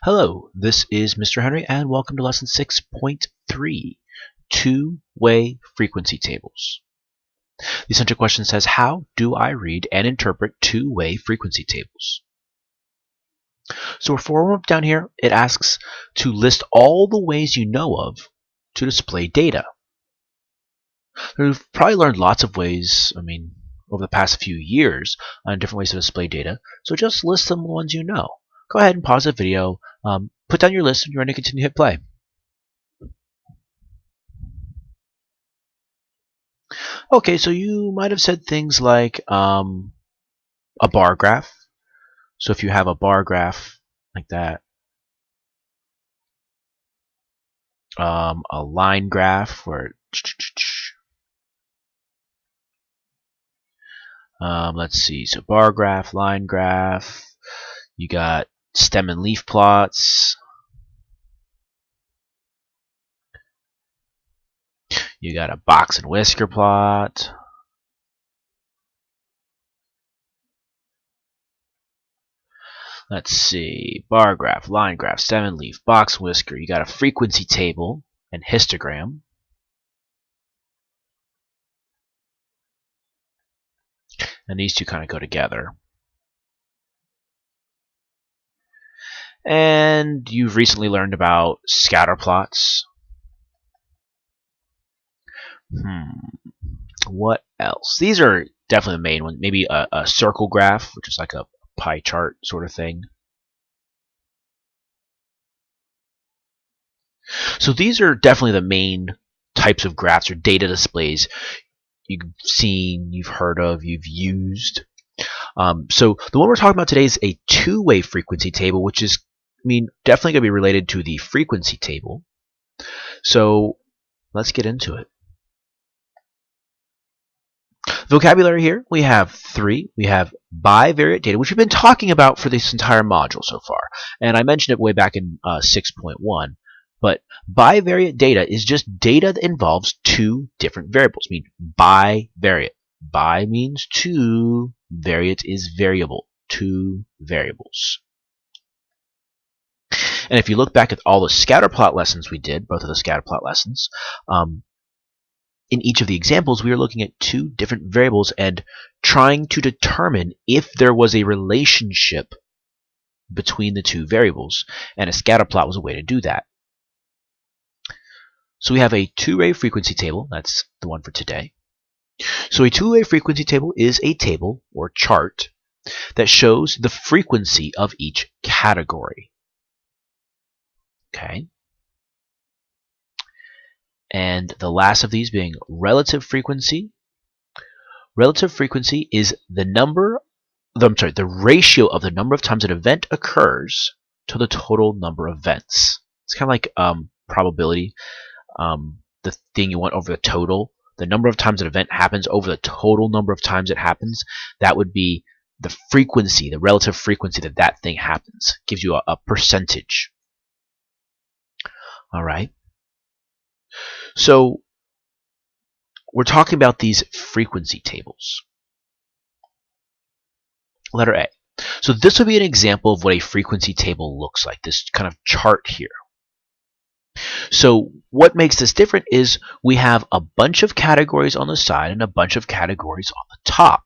Hello, this is Mr. Henry, and welcome to Lesson 6.3, Two-Way Frequency Tables. The essential question says, how do I read and interpret two-way frequency tables? So for warm-up down here, it asks to list all the ways you know of to display data. We've probably learned lots of ways, over the past few years, on different ways to display data, so just list some ones you know. Go ahead and pause the video, put down your list, and you're ready to continue to hit play. Okay, so you might have said things like a bar graph. So if you have a bar graph like that, a line graph where let's see, so bar graph, line graph, you got stem and leaf plots, you got a box and whisker plot, let's see, bar graph, line graph, stem and leaf, box, whisker, you got a frequency table and histogram. And these two kind of go together. And you've recently learned about scatter plots. What else? These are definitely the main ones. Maybe a circle graph, which is like a pie chart sort of thing. So these are definitely the main types of graphs or data displays you've seen, you've heard of, you've used. So the one we're talking about today is a two-way frequency table, which is, definitely going to be related to the frequency table. So let's get into it. Vocabulary here, we have three. We have bivariate data, which we've been talking about for this entire module so far. And I mentioned it way back in 6.1. But bivariate data is just data that involves two different variables. Bivariate. Bi means two. Variate is variable. Two variables. And if you look back at all the scatterplot lessons we did, both of the scatterplot lessons, in each of the examples, we were looking at two different variables and trying to determine if there was a relationship between the two variables. And a scatterplot was a way to do that. So we have a two-way frequency table. That's the one for today. So a two-way frequency table is a table or chart that shows the frequency of each category. Okay. And the last of these being relative frequency. Relative frequency is the ratio of the number of times an event occurs to the total number of events. It's kind of like probability. The thing you want over the total, the number of times an event happens over the total number of times it happens, that would be the frequency, the relative frequency that thing happens. Gives you a percentage. All right. So we're talking about these frequency tables. Letter A. So this would be an example of what a frequency table looks like, this kind of chart here. So what makes this different is we have a bunch of categories on the side and a bunch of categories on the top.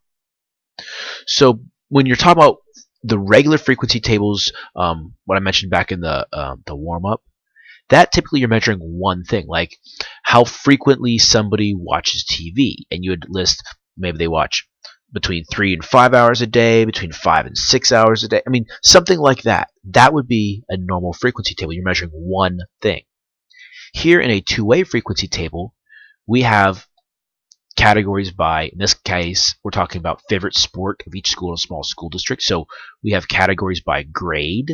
So when you're talking about the regular frequency tables, what I mentioned back in the warm-up, that typically you're measuring one thing, like how frequently somebody watches TV, and you would list maybe they watch between 3 and 5 hours a day, between 5 and 6 hours a day. Something like that. That would be a normal frequency table. You're measuring one thing. Here in a two-way frequency table, we have categories by, in this case, we're talking about favorite sport of each school in a small school district. So we have categories by grade,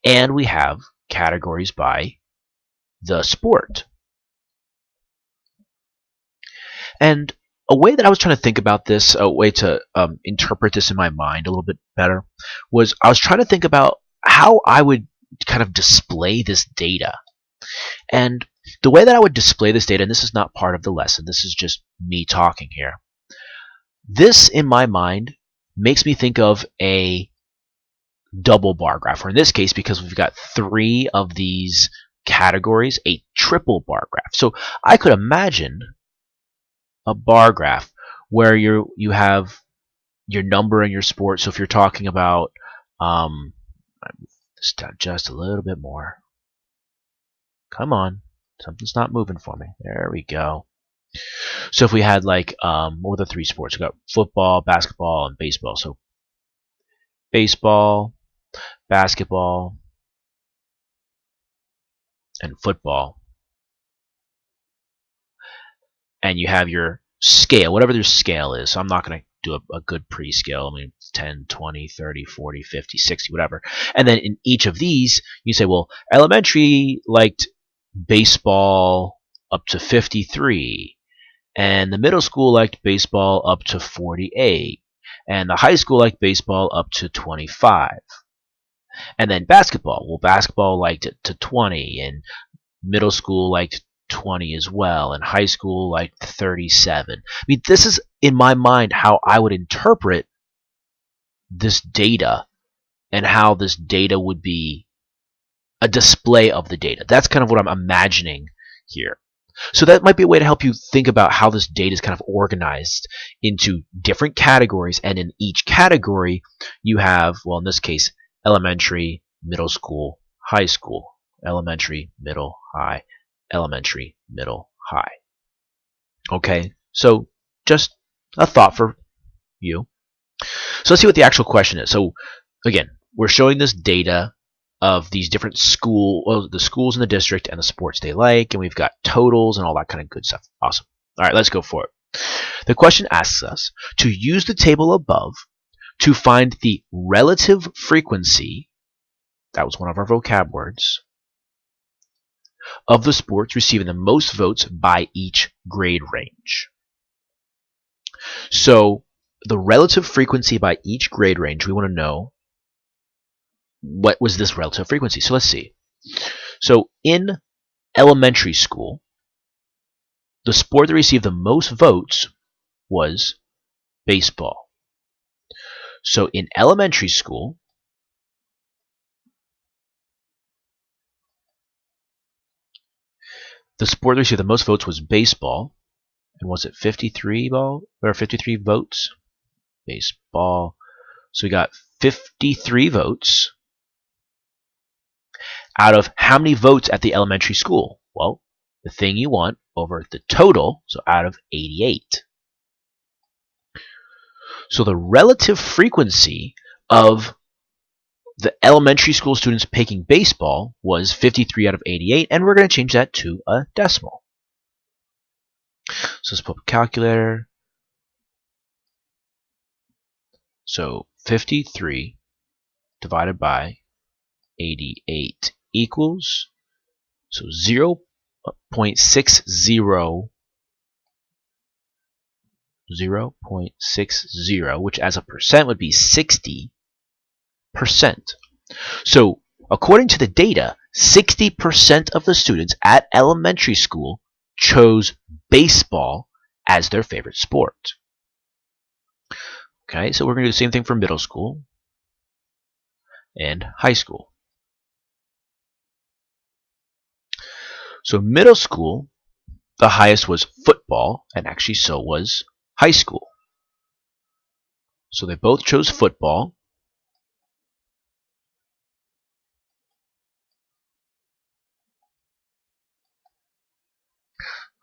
and we have categories by the sport. And a way that I was trying to think about this, a way to interpret this in my mind a little bit better, was I was trying to think about how I would kind of display this data. And the way that I would display this data, and this is not part of the lesson, this is just me talking here. This, in my mind, makes me think of a double bar graph, or in this case, because we've got 3 of these categories, a triple bar graph. So I could imagine a bar graph where you have your number and your sport. So if you're talking about, I move this down just a little bit more. Come on, something's not moving for me. There we go. So if we had like, what were the 3 sports? We got football, basketball, and baseball. So baseball, basketball, and football. And you have your scale, whatever their scale is. So I'm not going to do a good pre-scale. I mean, 10, 20, 30, 40, 50, 60, whatever. And then in each of these, you say, well, elementary liked baseball up to 53. And the middle school liked baseball up to 48. And the high school liked baseball up to 25. And then basketball. Well, basketball liked it to 20. And middle school liked 20 as well, and high school like 37. I mean, this is, in my mind, how I would interpret this data and how this data would be a display of the data. That's kind of what I'm imagining here. So that might be a way to help you think about how this data is kind of organized into different categories, and in each category you have, well, in this case, elementary, middle school, high school, elementary, middle, high, elementary, middle, high. Okay, so just a thought for you. So let's see what the actual question is. So again, we're showing this data of these different the schools in the district and the sports they like, and we've got totals and all that kind of good stuff. Awesome. All right, let's go for it. The question asks us to use the table above to find the relative frequency, that was one of our vocab words, of the sports receiving the most votes by each grade range. So the relative frequency by each grade range, we want to know what was this relative frequency. So let's see. So in elementary school, the sport that received the most votes was baseball. So in elementary school, the sport that received the most votes was baseball. And was it 53 votes? Baseball. So we got 53 votes out of how many votes at the elementary school? Well, the thing you want over the total, so out of 88. So the relative frequency of the elementary school students picking baseball was 53 out of 88, and we're going to change that to a decimal. So let's put up a calculator. So 53 divided by 88 equals, so 0.60, which as a percent would be 60%. So according to the data, 60% of the students at elementary school chose baseball as their favorite sport. Okay, so we're going to do the same thing for middle school and high school. So middle school, the highest was football, and actually so was high school. So they both chose football.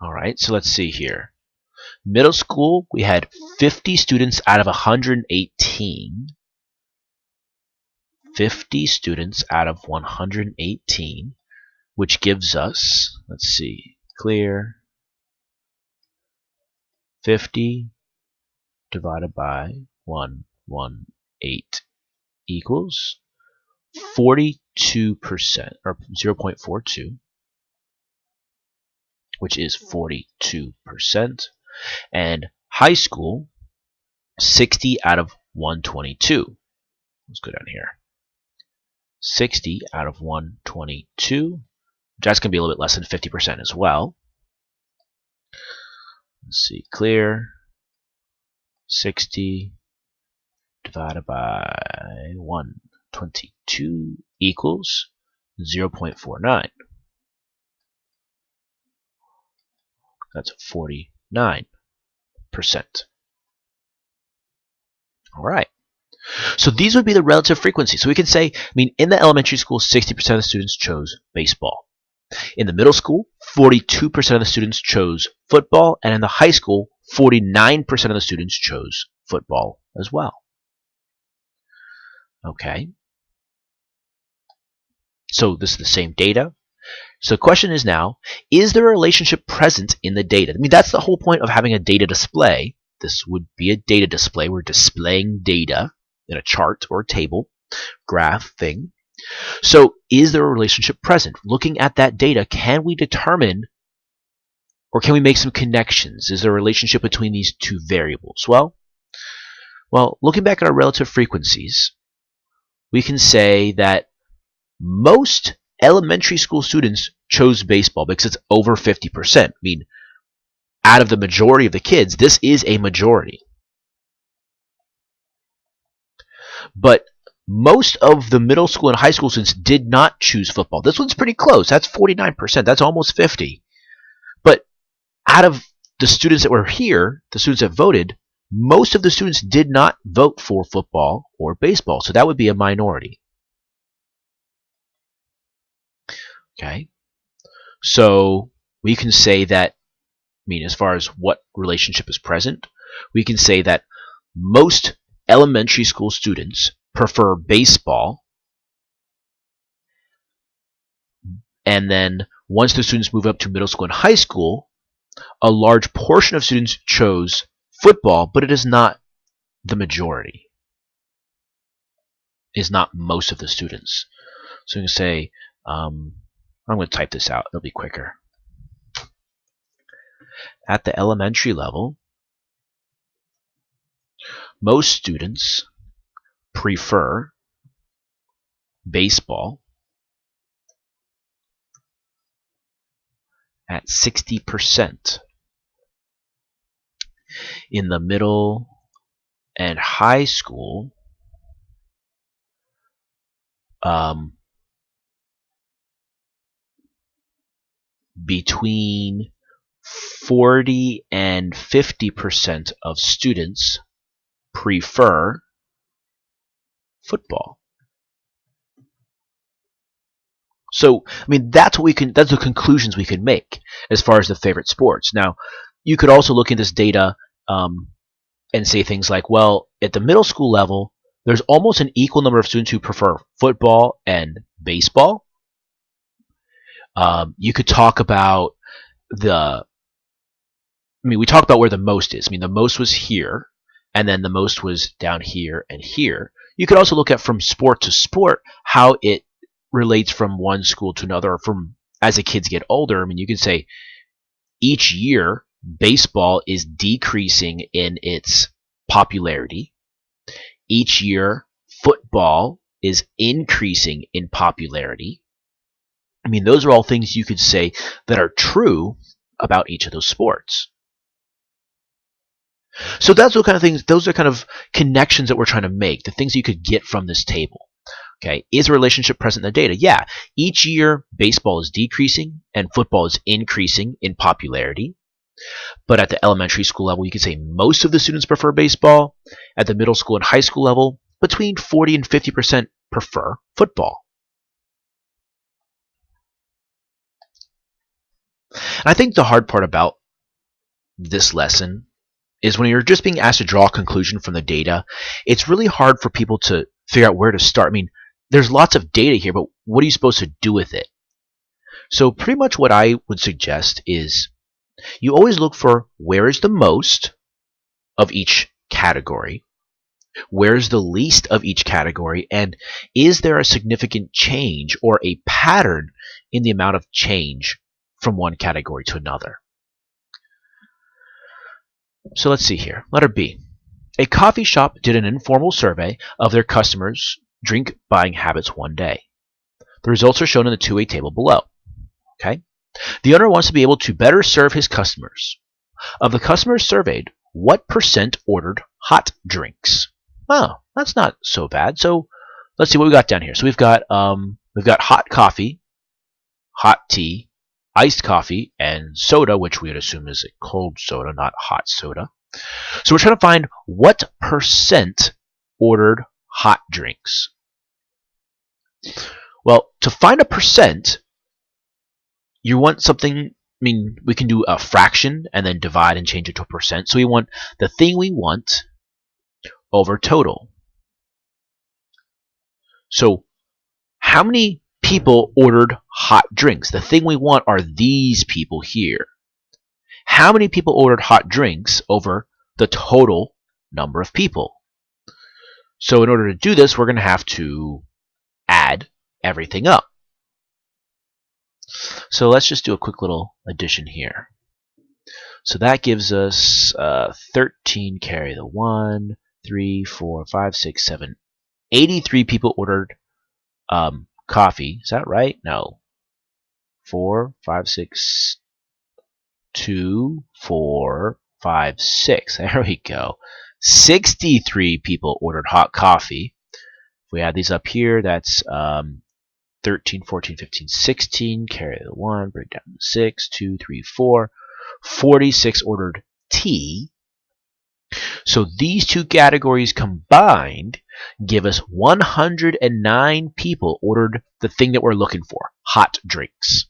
All right, so let's see here. Middle school, we had 50 students out of 118. 50 students out of 118, which gives us, let's see, clear, 50 divided by 118 equals 42%, or 0.42, which is 42%. And high school, 60 out of 122. Let's go down here. 60 out of 122. That's going to be a little bit less than 50% as well. Let's see, clear. 60 divided by 122. 22 equals 0.49. That's 49%. All right. So these would be the relative frequency. So we can say, in the elementary school, 60% of the students chose baseball. In the middle school, 42% of the students chose football. And in the high school, 49% of the students chose football as well. Okay. So this is the same data. So the question is now, is there a relationship present in the data? That's the whole point of having a data display. This would be a data display. We're displaying data in a chart or a table, graph thing. So is there a relationship present? Looking at that data, can we determine or can we make some connections? Is there a relationship between these two variables? Well, looking back at our relative frequencies, we can say that most elementary school students chose baseball because it's over 50%. Out of the majority of the kids, this is a majority. But most of the middle school and high school students did not choose football. This one's pretty close. That's 49%. That's almost 50. But out of the students that were here, the students that voted, most of the students did not vote for football or baseball. So that would be a minority. Okay. So we can say that, as far as what relationship is present, we can say that most elementary school students prefer baseball, and then once the students move up to middle school and high school, a large portion of students chose football, but it is not the majority. It is not most of the students. So we can say, I'm going to type this out, it'll be quicker. At the elementary level, most students prefer baseball at 60%. In the middle and high school, between 40 and 50% of students prefer football. So, that's the conclusions we can make as far as the favorite sports. Now, you could also look at this data and say things like, well, at the middle school level, there's almost an equal number of students who prefer football and baseball. You could talk about we talked about where the most is. The most was here, and then the most was down here and here. You could also look at from sport to sport how it relates from one school to another, or from as the kids get older. You could say each year baseball is decreasing in its popularity. Each year football is increasing in popularity. Those are all things you could say that are true about each of those sports. So that's what kind of things, those are kind of connections that we're trying to make, the things you could get from this table. Okay, is a relationship present in the data? Yeah, each year baseball is decreasing and football is increasing in popularity. But at the elementary school level, you could say most of the students prefer baseball. At the middle school and high school level, between 40 and 50% prefer football. And I think the hard part about this lesson is when you're just being asked to draw a conclusion from the data, it's really hard for people to figure out where to start. There's lots of data here, but what are you supposed to do with it? So pretty much what I would suggest is you always look for where is the most of each category, where is the least of each category, and is there a significant change or a pattern in the amount of change from one category to another. So let's see here. Letter B. A coffee shop did an informal survey of their customers' drink buying habits one day. The results are shown in the two-way table below. Okay? The owner wants to be able to better serve his customers. Of the customers surveyed, what % ordered hot drinks? Oh, that's not so bad. So let's see what we got down here. So we've got hot coffee, hot tea, iced coffee, and soda, which we would assume is a cold soda, not hot soda. So we're trying to find what percent ordered hot drinks. Well, to find a percent, you want something, I mean, we can do a fraction and then divide and change it to a percent. So we want the thing we want over total. So how many people ordered hot drinks? The thing we want are these people here. How many people ordered hot drinks over the total number of people? So in order to do this, we're going to have to add everything up. So let's just do a quick little addition here. So that gives us 13, carry the 1, 3, 4, 5, 6, 7, 83 people ordered coffee. Is that right? No. 4, 5, 6, 2, 4, 5, 6. There we go. 63 people ordered hot coffee. If we add these up here, that's 13, 14, 15, 16. Carry the 1, break down to 6, 2, 3, 4. 46 ordered tea. So these two categories combined give us 109 people ordered the thing that we're looking for, hot drinks.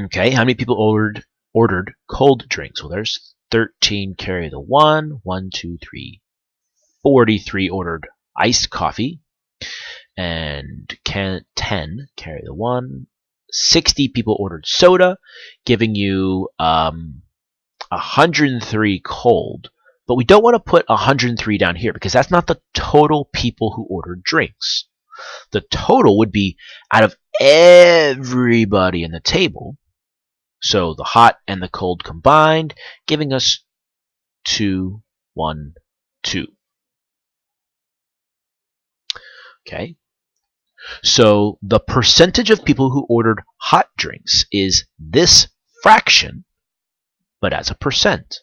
Okay, how many people ordered cold drinks? Well, there's 13, carry the 1, 1, 2, 3, 43 ordered iced coffee, and 10, carry the 1, 60 people ordered soda, giving you 103 cold. But we don't want to put 103 down here because that's not the total people who ordered drinks. The total would be out of everybody in the table. So the hot and the cold combined, giving us 2, 1, 2. Okay. So the percentage of people who ordered hot drinks is this fraction, but as a percent.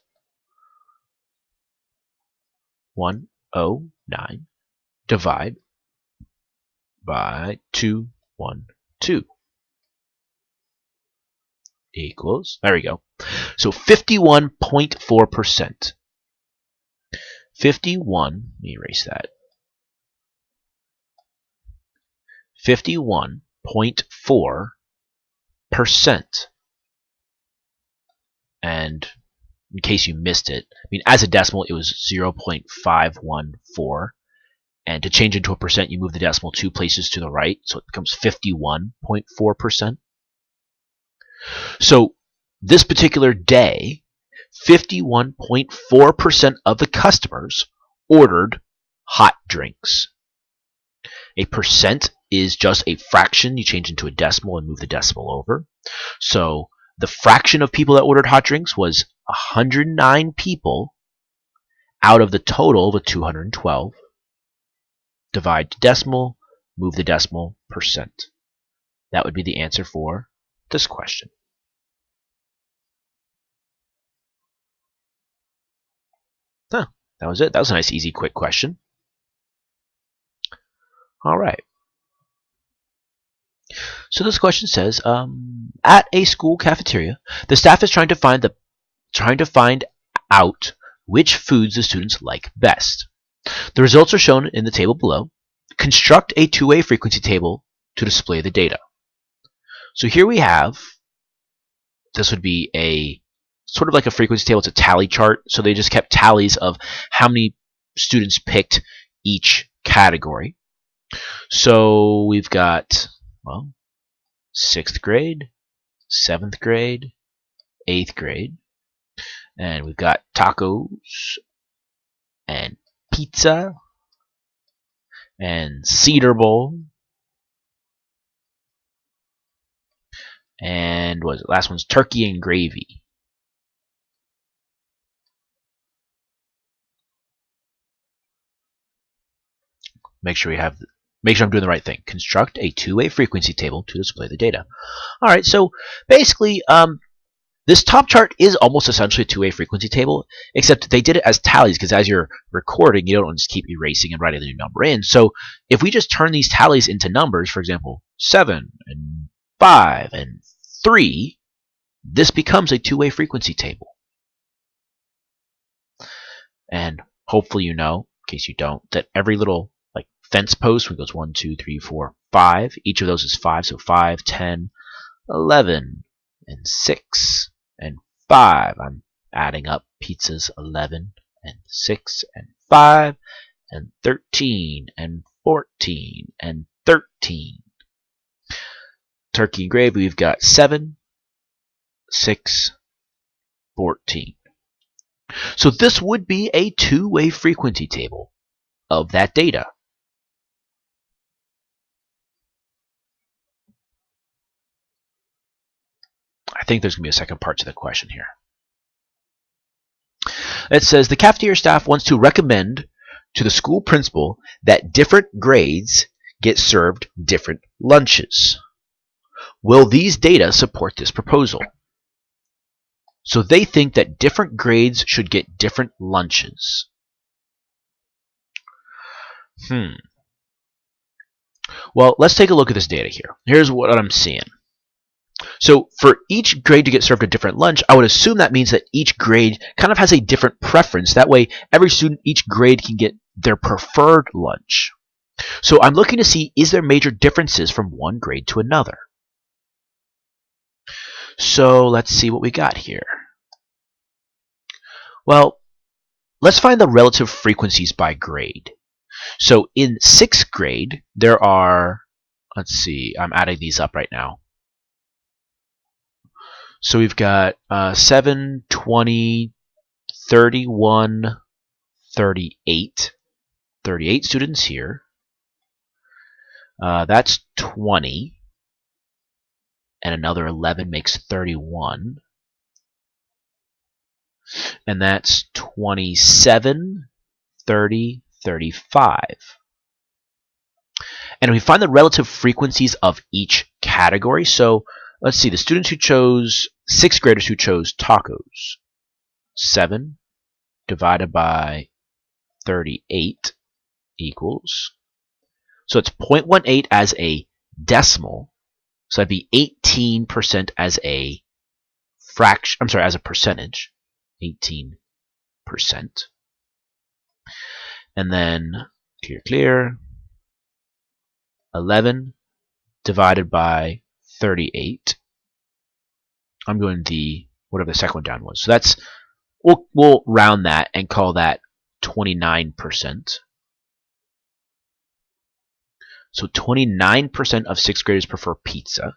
109 divide by 212 equals, there we go. So 51.4%. 51, let me erase that. 51.4%. And in case you missed it, I mean, as a decimal, it was 0.514. And to change into a percent, you move the decimal 2 places to the right, so it becomes 51.4%. So this particular day, 51.4% of the customers ordered hot drinks. A percent is just a fraction. You change into a decimal and move the decimal over. So the fraction of people that ordered hot drinks was 109 people out of the total of 212. Divide to decimal, move the decimal, percent. That would be the answer for this question. Huh, that was it. That was a nice, easy, quick question. All right. So this question says, at a school cafeteria, the staff is trying to find out which foods the students like best. The results are shown in the table below. Construct a two-way frequency table to display the data. So here we have, this would be a sort of like a frequency table. It's a tally chart. So they just kept tallies of how many students picked each category. So we've got, well, 6th grade, 7th grade, 8th grade, and we've got tacos and pizza and cedar bowl, and what was it? Last one's turkey and gravy. Make sure I'm doing the right thing. Construct a two-way frequency table to display the data. All right, so basically, This top chart is almost essentially a two-way frequency table, except they did it as tallies, because as you're recording, you don't just keep erasing and writing the new number in. So if we just turn these tallies into numbers, for example, 7 and 5 and 3, this becomes a two-way frequency table. And hopefully you know, in case you don't, that every little like fence post, when it goes 1, 2, 3, 4, 5, each of those is 5. So 5, 10, 11, and 6, and 5. I'm adding up pizzas 11, and 6, and 5, and 13, and 14, and 13. Turkey and gravy, we've got 7, 6, 14. So this would be a two-way frequency table of that data. I think there's going to be a second part to the question here. It says the cafeteria staff wants to recommend to the school principal that different grades get served different lunches. Will these data support this proposal? So they think that different grades should get different lunches. Well, let's take a look at this data here. Here's what I'm seeing. So for each grade to get served a different lunch, I would assume that means that each grade kind of has a different preference. That way, every student, each grade can get their preferred lunch. So I'm looking to see, is there major differences from one grade to another? So let's see what we got here. Well, let's find the relative frequencies by grade. So in 6th grade, there are, let's see, I'm adding these up right now. So we've got 7, 20, 31, 38. 38 students here. That's 20. And another 11 makes 31. And that's 27, 30, 35. And we find the relative frequencies of each category. So let's see, the students who chose, 6th graders who chose tacos. 7 divided by 38 equals, so it's 0.18 as a decimal. So that'd be 18% as a fraction, I'm sorry, as a percentage. 18%. And then, clear, 11 divided by 38. I'm going the, whatever the second one down was. So that's, we'll round that and call that 29%. So 29% of 6th graders prefer pizza.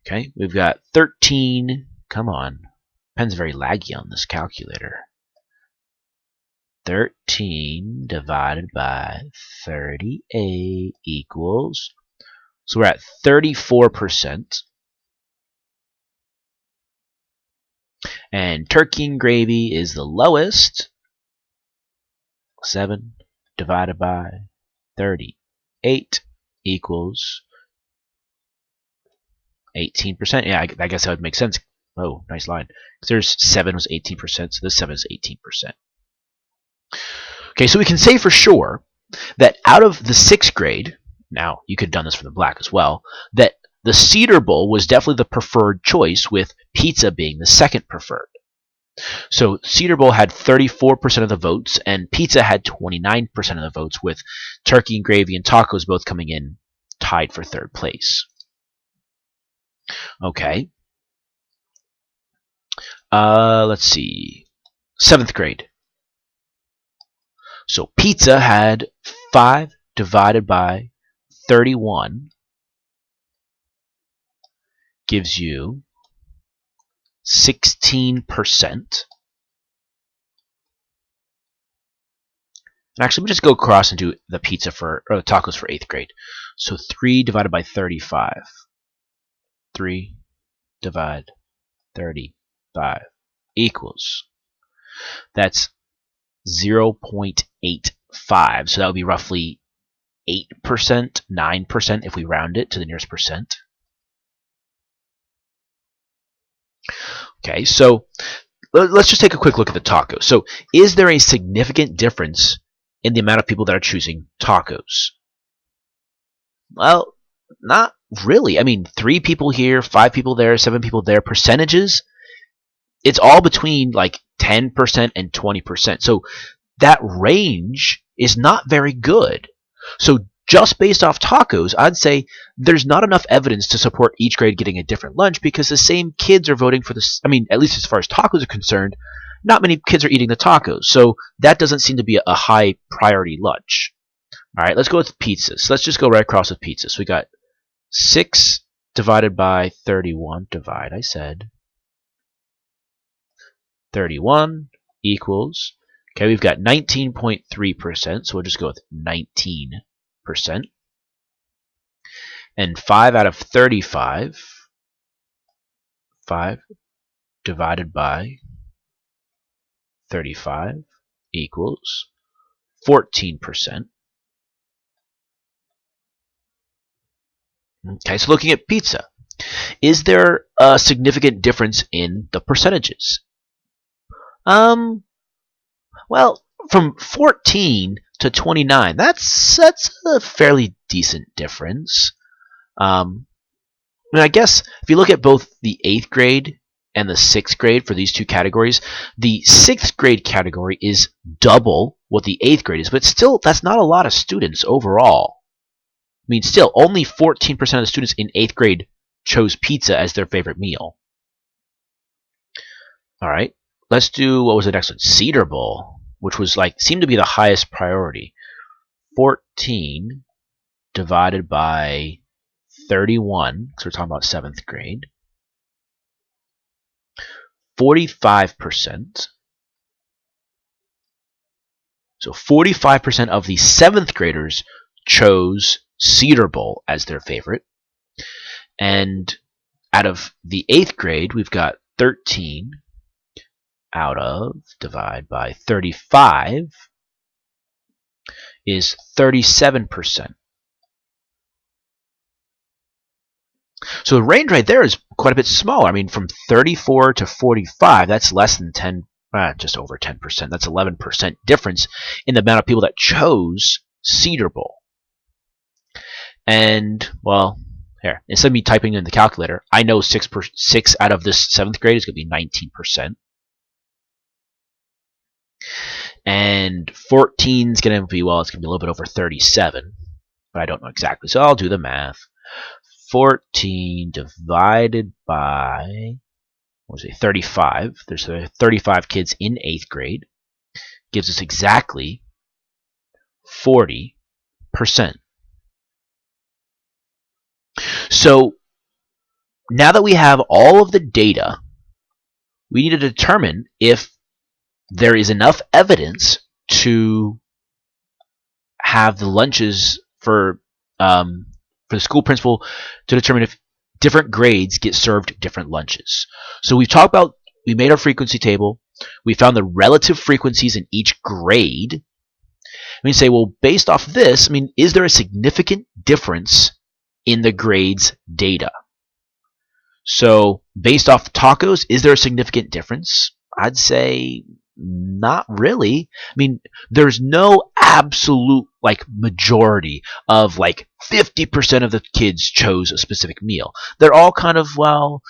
Okay, we've got 13, come on. Pen's very laggy on this calculator. 13 divided by 38 equals, so we're at 34%. And turkey and gravy is the lowest. 7 divided by 38 equals 18%. Yeah, I guess that would make sense. Oh, nice line. Because there's 7 was 18%, so this 7 is 18%. Okay, so we can say for sure that out of the 6th grade, now you could have done this for the black as well, that the Cedar Bowl was definitely the preferred choice, with pizza being the second preferred. So Cedar Bowl had 34% of the votes, and pizza had 29% of the votes, with turkey and gravy and tacos both coming in tied for 3rd place. Okay. Let's see. 7th grade. So pizza had 5 divided by 31 gives you 16%. And actually, we just go across and do the pizza for, or the tacos for 8th grade. So 3 divided by 35. 3 divide 35 equals, that's 0.85. So that would be roughly 8%, 9% if we round it to the nearest percent. Okay, so let's just take a quick look at the tacos. So is there a significant difference in the amount of people that are choosing tacos? Well, not really. I mean, 3 people here, 5 people there, 7 people there. Percentages, it's all between like 10% and 20%. So that range is not very good. So just based off tacos, I'd say there's not enough evidence to support each grade getting a different lunch because the same kids are voting for this. I mean, at least as far as tacos are concerned, not many kids are eating the tacos. So that doesn't seem to be a high priority lunch. All right, let's go with pizzas. Let's just go right across with pizzas. So we got 6 divided by 31. Divide, I said. 31 equals, okay, we've got 19.3%, so we'll just go with 19%. And 5 out of 35, 5 divided by 35 equals 14%. Okay, so looking at pizza, is there a significant difference in the percentages? Well, from 14 to 29, that's a fairly decent difference. I mean, I guess if you look at both the 8th grade and the 6th grade for these two categories, the 6th grade category is double what the 8th grade is, but still, that's not a lot of students overall. I mean, still, only 14% of the students in 8th grade chose pizza as their favorite meal. All right, let's do, what was the next one? Cedar Bowl, which was like, seemed to be the highest priority. 14 divided by 31, because we're talking about 7th grade. 45%. So 45% of the 7th graders chose Cedar Bowl as their favorite. And out of the 8th grade, we've got 13 out of, divide by 35, is 37%. So the range right there is quite a bit smaller. I mean, from 34 to 45, that's less than 10, just over 10%. That's 11% difference in the amount of people that chose Cedar Bowl. And, well, here, instead of me typing in the calculator, I know 6 out of this 7th grade is going to be 19%. And 14 is going to be, well, it's going to be a little bit over 37, but I don't know exactly, so I'll do the math. 14 divided by, what was it, 35. There's 35 kids in 8th grade. Gives us exactly 40%. So now that we have all of the data, we need to determine if there is enough evidence to have the lunches for the school principal to determine if different grades get served different lunches. So we made our frequency table. We found the relative frequencies in each grade. We say, well, based off this, I mean, is there a significant difference in the grades data? So based off tacos, is there a significant difference? I'd say not really. I mean, there's no absolute like majority of like 50% of the kids chose a specific meal. They're all kind of, well,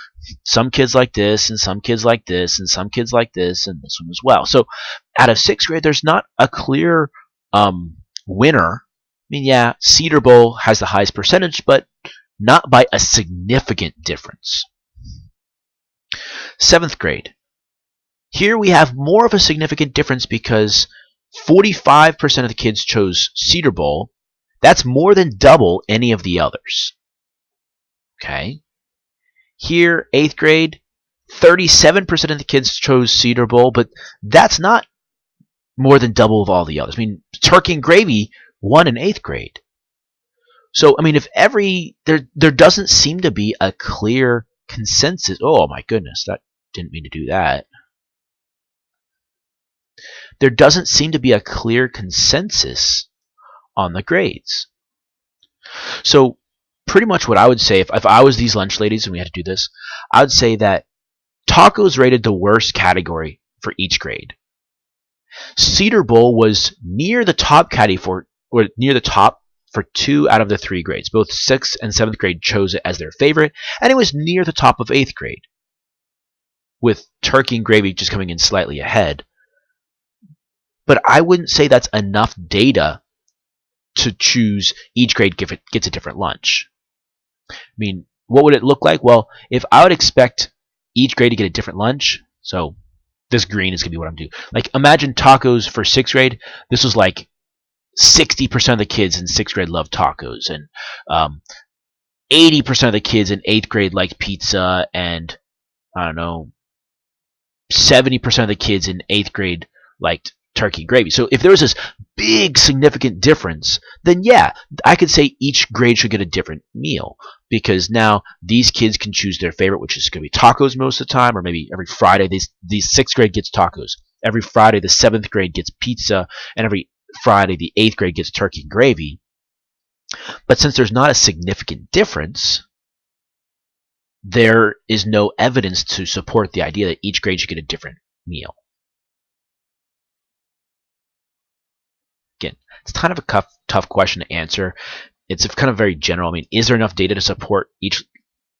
some kids like this and some kids like this and some kids like this and this one as well. So out of 6th grade, there's not a clear winner. I mean, yeah, Cedar Bowl has the highest percentage, but not by a significant difference. 7th grade. Here we have more of a significant difference because 45% of the kids chose Cedar Bowl. That's more than double any of the others. Okay. Here, 8th grade, 37% of the kids chose Cedar Bowl, but that's not more than double of all the others. I mean, turkey and gravy won in 8th grade. So, I mean, if there doesn't seem to be a clear consensus. Oh my goodness, that didn't mean to do that. There doesn't seem to be a clear consensus on the grades. So pretty much what I would say, if I was these lunch ladies and we had to do this, I would say that Tacos rated the worst category for each grade. Cedar Bowl was near the top for 2 out of the 3 grades. Both 6th and 7th grade chose it as their favorite, and it was near the top of 8th grade, with turkey and gravy just coming in slightly ahead. But I wouldn't say that's enough data to choose each grade gets a different lunch. I mean, what would it look like? Well, if I would expect each grade to get a different lunch, so this green is going to be what I'm doing. Like, imagine tacos for 6th grade. This was like 60% of the kids in 6th grade loved tacos, and 80% of the kids in 8th grade liked pizza, and I don't know, 70% of the kids in 8th grade liked turkey gravy. So if there was this big significant difference, then yeah, I could say each grade should get a different meal, because now these kids can choose their favorite, which is going to be tacos most of the time, or maybe every Friday these 6th grade gets tacos. Every Friday the 7th grade gets pizza, and every Friday the 8th grade gets turkey and gravy. But since there's not a significant difference, there is no evidence to support the idea that each grade should get a different meal. Again, it's kind of a tough question to answer. It's kind of very general. I mean, is there enough data to support each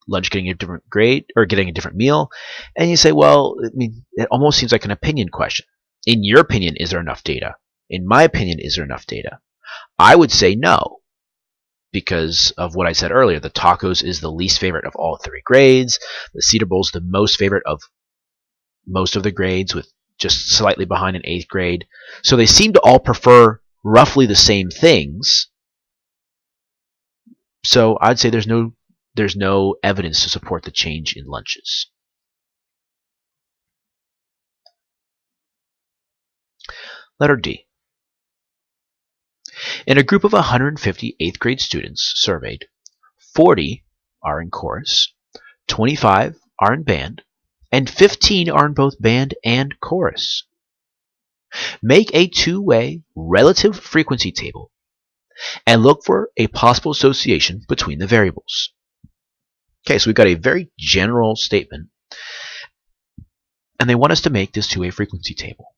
lunch getting a different grade or getting a different meal? And you say, well, I mean, it almost seems like an opinion question. In your opinion, is there enough data? In my opinion, is there enough data? I would say no, because of what I said earlier. The tacos is the least favorite of all 3 grades. The Cedar Bowl is the most favorite of most of the grades, with just slightly behind in 8th grade. So they seem to all prefer roughly the same things. So I'd say there's no evidence to support the change in lunches. Letter D. In a group of 150 8th grade students surveyed, 40 are in chorus, 25 are in band, and 15 are in both band and chorus. Make a two-way relative frequency table and look for a possible association between the variables. Okay, so we've got a very general statement, and they want us to make this two-way frequency table.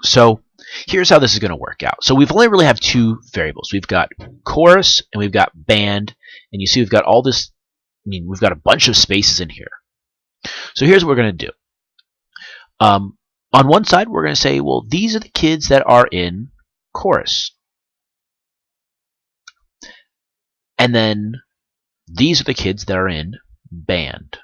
So here's how this is going to work out. So we've only really have 2 variables. We've got chorus and we've got band, and you see we've got all this, I mean, we've got a bunch of spaces in here. So here's what we're going to do. On one side, we're going to say, well, these are the kids that are in chorus. And then these are the kids that are in band.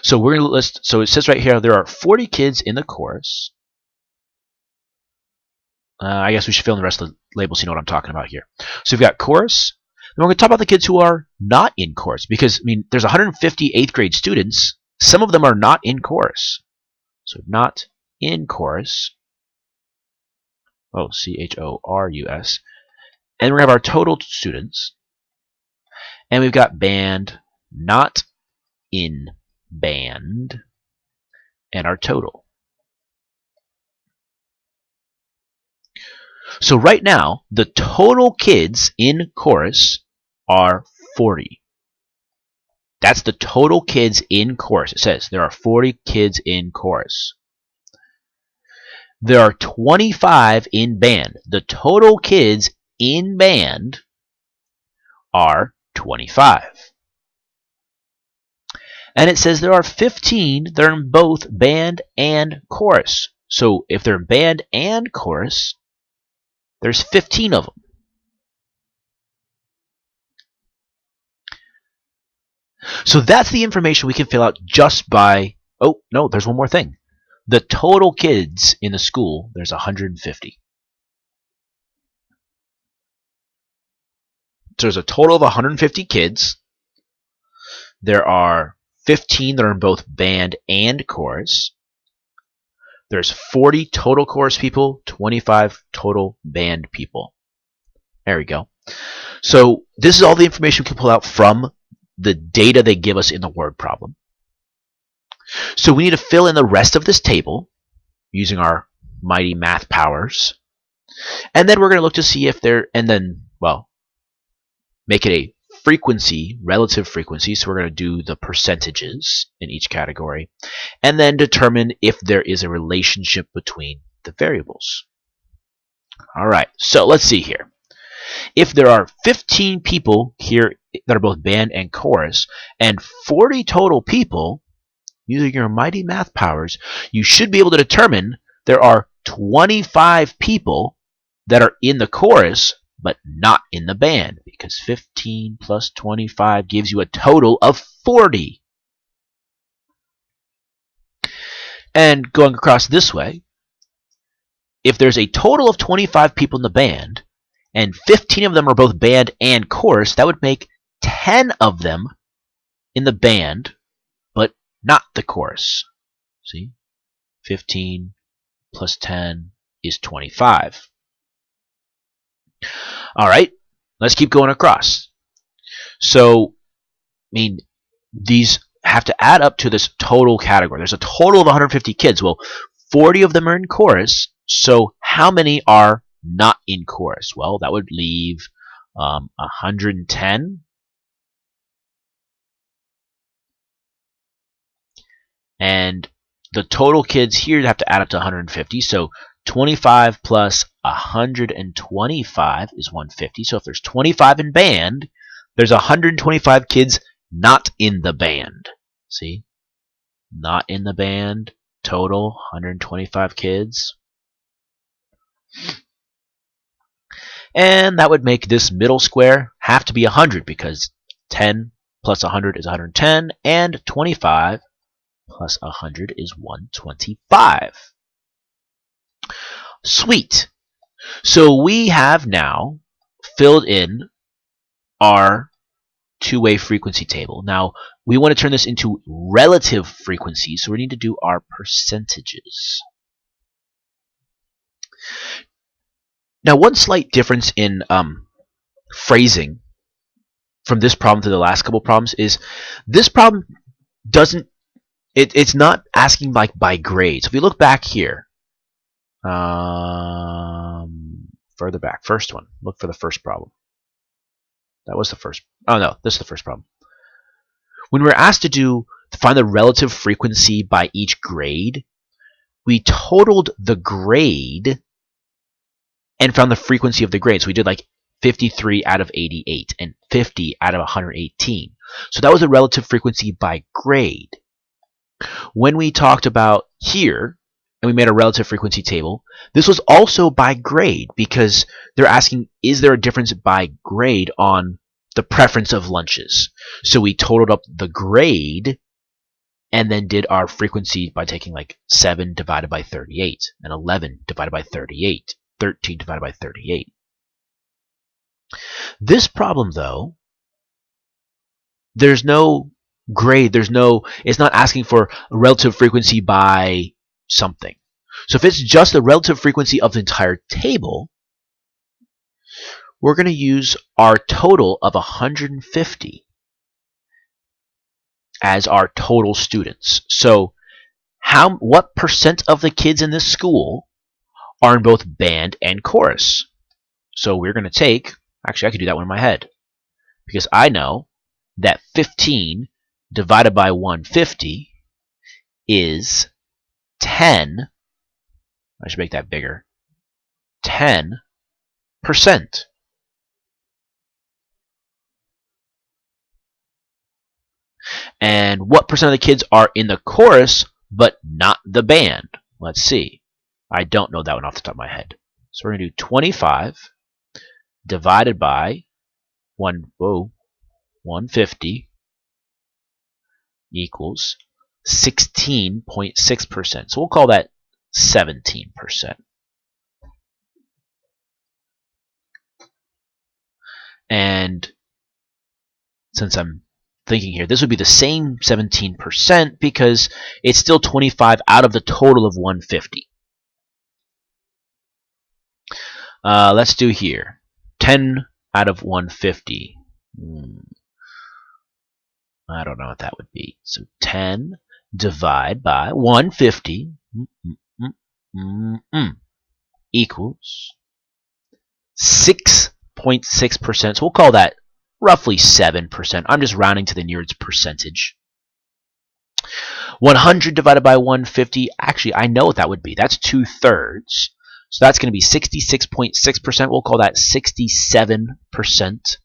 So we're going to list, so it says right here, there are 40 kids in the chorus. I guess we should fill in the rest of the labels so you know what I'm talking about here. So we've got chorus. Then we're going to talk about the kids who are not in chorus, because, I mean, there's 150 8th grade students. Some of them are not in chorus. So not in chorus. Oh, C-H-O-R-U-S. And we're going to have our total students. And we've got band, not in band, and our total. So right now, the total kids in chorus are 40. That's the total kids in chorus. It says there are 40 kids in chorus. There are 25 in band. The total kids in band are 25. And it says there are 15 that are in both band and chorus. So if they're in band and chorus, there's 15 of them. So that's the information we can fill out just by, oh, no, there's one more thing. The total kids in the school, there's 150. So there's a total of 150 kids. There are 15 that are in both band and chorus. There's 40 total chorus people, 25 total band people. There we go. So this is all the information we can pull out from the data they give us in the word problem. So we need to fill in the rest of this table using our mighty math powers. And then we're going to look to see if they're, and then, well, make it a frequency, relative frequency, so we're going to do the percentages in each category, and then determine if there is a relationship between the variables. Alright, so let's see here. If there are 15 people here that are both band and chorus, and 40 total people, using your mighty math powers, you should be able to determine there are 25 people that are in the chorus but not in the band, because 15 plus 25 gives you a total of 40. And going across this way, if there's a total of 25 people in the band, and 15 of them are both band and chorus, that would make 10 of them in the band, but not the chorus. See? 15 plus 10 is 25. Alright, let's keep going across. So, these have to add up to this total category. There's a total of 150 kids. Well, 40 of them are in chorus, so how many are not in chorus? Well, that would leave 110. And the total kids here have to add up to 150, so 25 plus 125 is 150. So if there's 25 in band, there's 125 kids not in the band. See? Not in the band. Total 125 kids. And that would make this middle square have to be 100, because 10 plus 100 is 110, and 25 plus 100 is 125. Sweet. So we have now filled in our two-way frequency table. Now, we want to turn this into relative frequency, so we need to do our percentages. Now, one slight difference in phrasing from this problem to the last couple problems is this problem doesn't, it's not asking like by grade. So if we look back here, further back, first one, look for the first problem. That was the first, oh no, this is the first problem. When we're asked to find the relative frequency by each grade, we totaled the grade and found the frequency of the grade. So we did like 53 out of 88 and 50 out of 118. So that was a relative frequency by grade. When we talked about here, and we made a relative frequency table, this was also by grade, because they're asking, is there a difference by grade on the preference of lunches? So we totaled up the grade and then did our frequency by taking like 7 divided by 38, and 11 divided by 38, 13 divided by 38. This problem, though, there's no grade, it's not asking for a relative frequency by something. So if it's just the relative frequency of the entire table, we're going to use our total of 150 as our total students. So what percent of the kids in this school are in both band and chorus? So we're going to take, actually I could do that one in my head, because I know that 15 divided by 150 is 10, I should make that bigger, 10%. And what percent of the kids are in the chorus but not the band? Let's see. I don't know that one off the top of my head. So we're going to do 25 divided by 150 equals 16.6%. So we'll call that 17%. And since I'm thinking here, this would be the same 17% because it's still 25 out of the total of 150. Let's do here 10 out of 150. I don't know what that would be. So 10 divide by 150 equals 6.6%. So we'll call that roughly 7%. I'm just rounding to the nearest percentage. 100 divided by 150, actually, I know what that would be. That's 2/3. So that's going to be 66.6%. We'll call that 67%.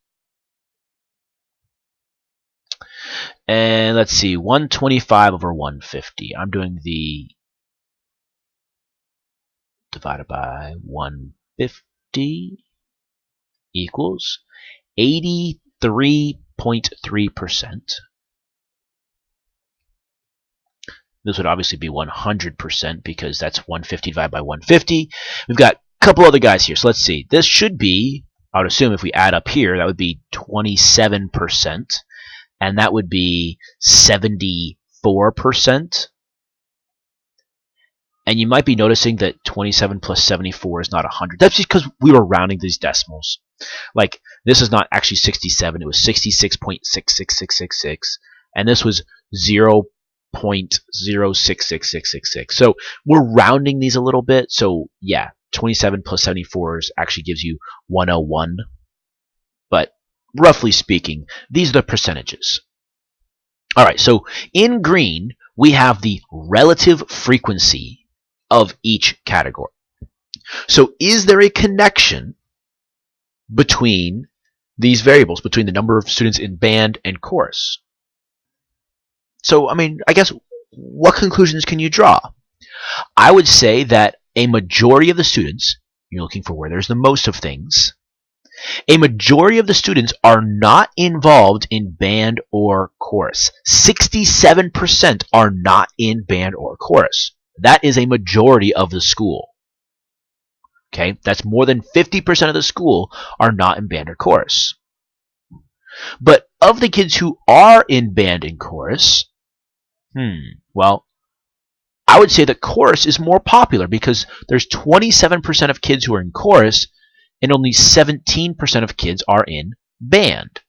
And let's see, 125 over 150. I'm doing the divided by 150 equals 83.3%. This would obviously be 100% because that's 150 divided by 150. We've got a couple other guys here. So let's see. This should be, I would assume if we add up here, that would be 27%. And that would be 74%. And you might be noticing that 27 plus 74 is not 100. That's just because we were rounding these decimals. Like, this is not actually 67. It was 66.66666. And this was 0.066666. So we're rounding these a little bit. So yeah, 27 plus 74 actually gives you 101. But roughly speaking, these are the percentages. All right, so in green, we have the relative frequency of each category. So is there a connection between these variables, between the number of students in band and chorus? So, I mean, I guess, what conclusions can you draw? I would say that a majority of the students, you're looking for where there's the most of things, a majority of the students are not involved in band or chorus. 67% are not in band or chorus. That is a majority of the school. Okay, that's more than 50% of the school are not in band or chorus. But of the kids who are in band and chorus, well, I would say that chorus is more popular because there's 27% of kids who are in chorus and only 17% of kids are in band.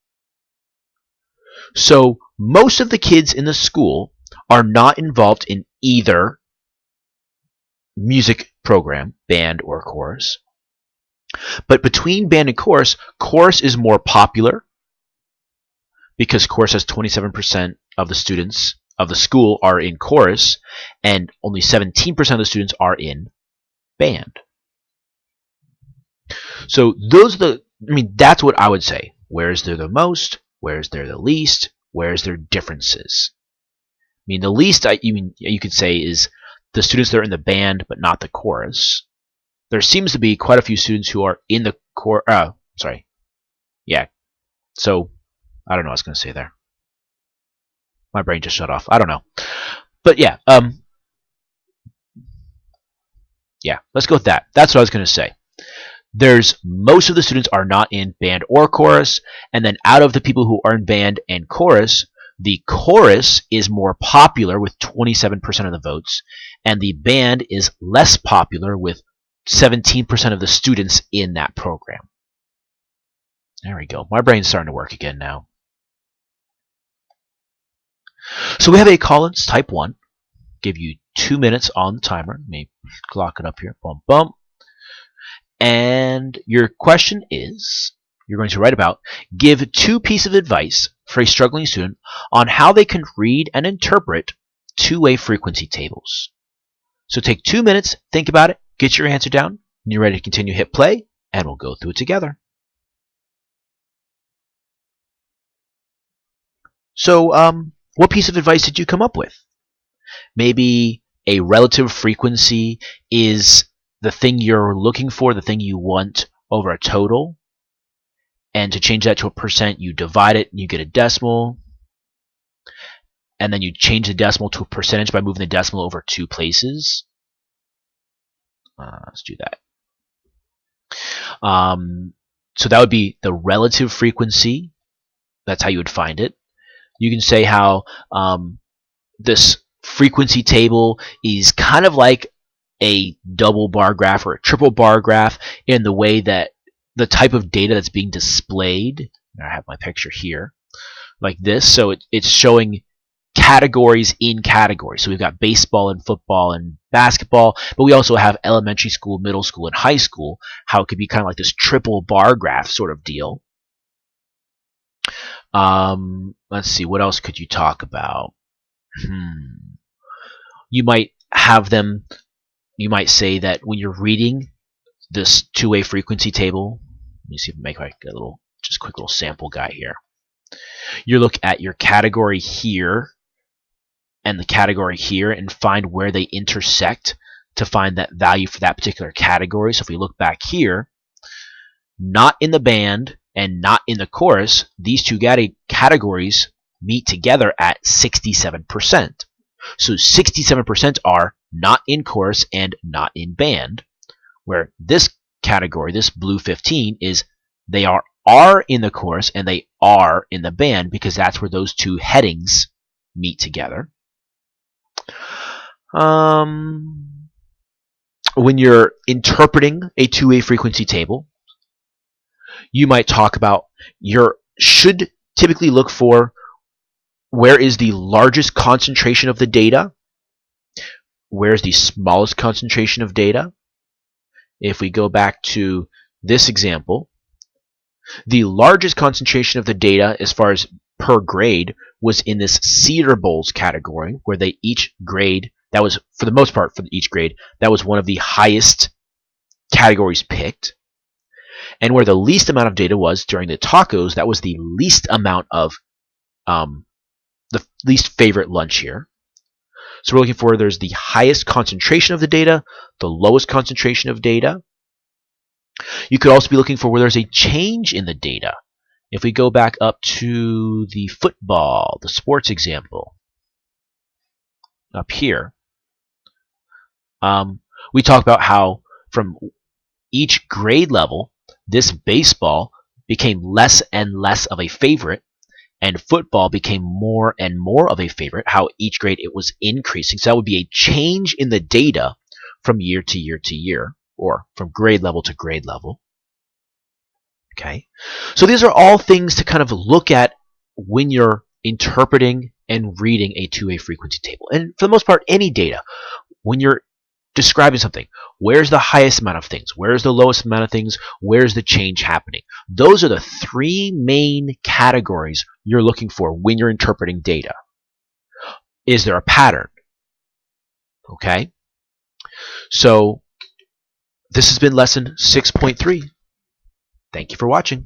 So most of the kids in the school are not involved in either music program, band or chorus. But between band and chorus, chorus is more popular because chorus has 27% of the students of the school are in chorus and only 17% of the students are in band. So those are that's what I would say. Where is there the most? Where is there the least? Where is there differences? The least you could say is the students that are in the band but not the chorus. There seems to be quite a few students who are in the So I don't know what I was going to say there. My brain just shut off. I don't know. But yeah, let's go with that. That's what I was going to say. There's most of the students are not in band or chorus, and then out of the people who are in band and chorus, the chorus is more popular with 27% of the votes, and the band is less popular with 17% of the students in that program. There we go. My brain's starting to work again now. So we have a Collins type 1. Give you 2 minutes on the timer. Let me clock it up here. Bump, bump. And your question is, you're going to write about, give 2 pieces of advice for a struggling student on how they can read and interpret two-way frequency tables. So take 2 minutes, think about it, get your answer down, and you're ready to continue. Hit play, and we'll go through it together. So, what piece of advice did you come up with? Maybe a relative frequency is the thing you're looking for, the thing you want over a total. And to change that to a percent, you divide it and you get a decimal. And then you change the decimal to a percentage by moving the decimal over 2 places. Let's do that. So that would be the relative frequency. That's how you would find it. You can say how this frequency table is kind of like a double bar graph or a triple bar graph in the way that the type of data that's being displayed, I have my picture here, like this. So it's showing categories in categories. So we've got baseball and football and basketball, but we also have elementary school, middle school, and high school, how it could be kind of like this triple bar graph sort of deal. Let's see, what else could you talk about? You might have them, you might say that when you're reading this two-way frequency table, let me see if I can make like a little, just quick little sample guy here. You look at your category here and the category here and find where they intersect to find that value for that particular category. So if we look back here, not in the band and not in the chorus, these two categories meet together at 67%. So 67% are not in chorus and not in band, where this category, this blue 15, is they are in the chorus and they are in the band, because that's where those two headings meet together. When you're interpreting a two-way frequency table, you might talk about should typically look for where is the largest concentration of the data, where's the smallest concentration of data. If we go back to this example, the largest concentration of the data as far as per grade was in this Cedar Bowls category, where they each grade, that was for the most part for each grade, that was one of the highest categories picked. And where the least amount of data was during the tacos, that was the least amount of the least favorite lunch here. So we're looking for there's the highest concentration of the data, the lowest concentration of data. You could also be looking for where there's a change in the data. If we go back up to the football, the sports example, up here, we talk about how from each grade level, this baseball became less and less of a favorite, and football became more and more of a favorite, how each grade it was increasing. So that would be a change in the data from year to year to year, or from grade level to grade level. Okay, so these are all things to kind of look at when you're interpreting and reading a two-way frequency table. And for the most part, any data, when you're describing something, where's the highest amount of things, where's the lowest amount of things, where's the change happening. Those are the three main categories you're looking for when you're interpreting data. Is there a pattern? Okay, so this has been lesson 6.3. Thank you for watching.